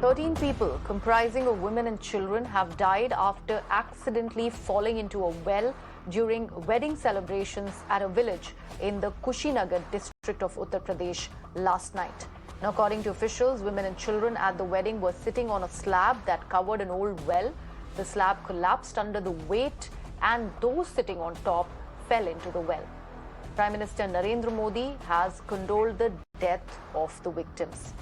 13 people, comprising of women and children, have died after accidentally falling into a well during wedding celebrations at a village in the Kushinagar district of Uttar Pradesh last night. Now, according to officials, women and children at the wedding were sitting on a slab that covered an old well. The slab collapsed under the weight, and those sitting on top fell into the well. Prime Minister Narendra Modi has condoled the death of the victims.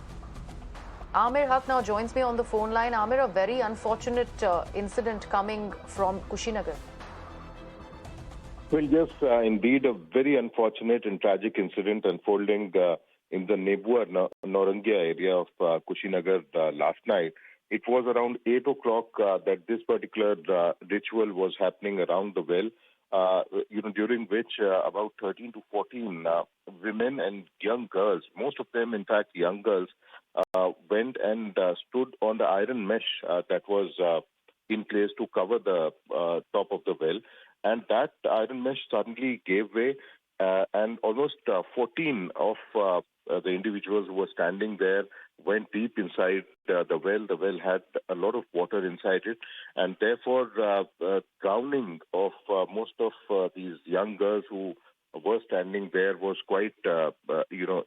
Amir Haq now joins me on the phone line. Amir, a very unfortunate incident coming from Kushinagar. Well, yes, indeed, a very unfortunate and tragic incident unfolding in the Nebuar, Naurangia area of Kushinagar last night. It was around 8 o'clock that this particular ritual was happening around the well, during which about 13 to 14 women and young girls, most of them, in fact, young girls, went and stood on the iron mesh that was in place to cover the top of the well. And that iron mesh suddenly gave way, and almost 14 of the individuals who were standing there went deep inside the well. The well had a lot of water inside it, and therefore drowning of most of these young girls who were standing there was quite,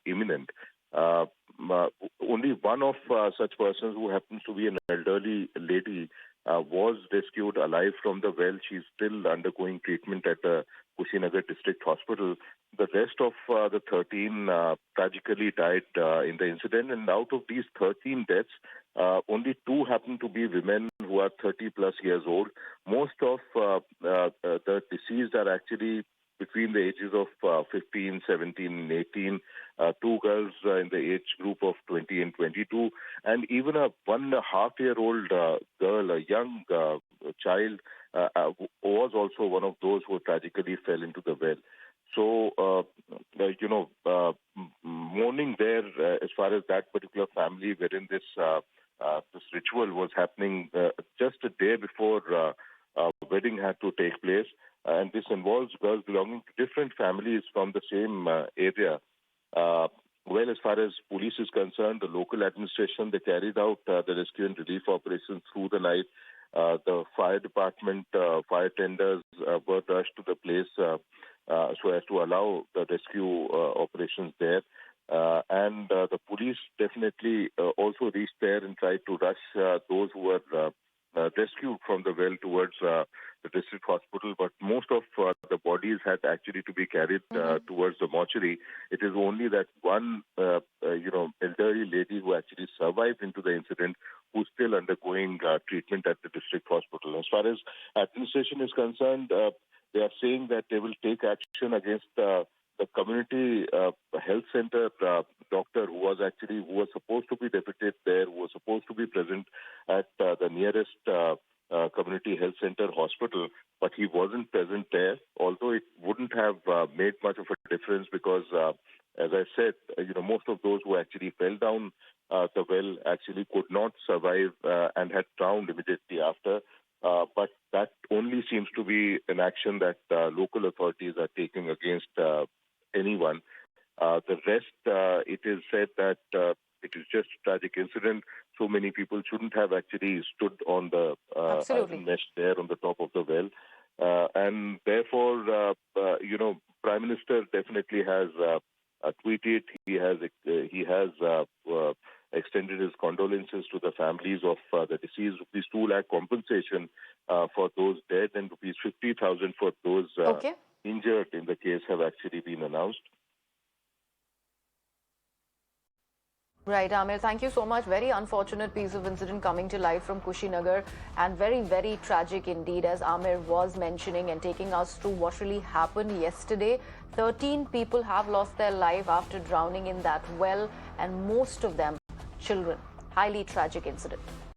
imminent. Only one of such persons, who happens to be an elderly lady, was rescued alive from the well. She's still undergoing treatment at the Kushinagar District Hospital. The rest of the 13 tragically died in the incident, and out of these 13 deaths, only 2 happen to be women who are 30 plus years old. Most of the deceased are actually between the ages of 15, 17, and 18, 2 girls in the age group of 20 and 22, and even a 1.5-year-old girl, a young child, was also one of those who tragically fell into the well. So, mourning there as far as that particular family wherein this ritual was happening just a day before wedding had to take place. And this involves girls belonging to different families from the same area. Well, as far as police is concerned, the local administration, they carried out the rescue and relief operations through the night. The fire department, fire tenders were rushed to the place so as to allow the rescue operations there. And the police definitely also reached there and tried to rush those who were rescued from the well towards the district hospital, but most of the bodies had actually to be carried towards the mortuary. It is only that one, elderly lady who actually survived into the incident, who's still undergoing treatment at the district hospital. As far as administration is concerned, they are saying that they will take action against the community health center doctor who was supposed to be deputed there, who was supposed to be present at the nearest community health center hospital, but he wasn't present there, although it wouldn't have made much of a difference because, as I said, most of those who actually fell down the well actually could not survive and had drowned immediately after. But that only seems to be an action that local authorities are taking against anyone. The rest, it is said that it is just a tragic incident. So many people shouldn't have actually stood on the iron mesh there on the top of the well. And therefore, Prime Minister definitely has tweeted. He has extended his condolences to the families of the deceased. Rupees 2 lakh compensation for those dead, and rupees 50,000 for those injured in the case have actually been announced. Right, Amir, thank you so much. Very unfortunate piece of incident coming to light from Kushinagar, and very, very tragic indeed, as Amir was mentioning and taking us through what really happened yesterday. 13 people have lost their life after drowning in that well, and most of them children. Highly tragic incident.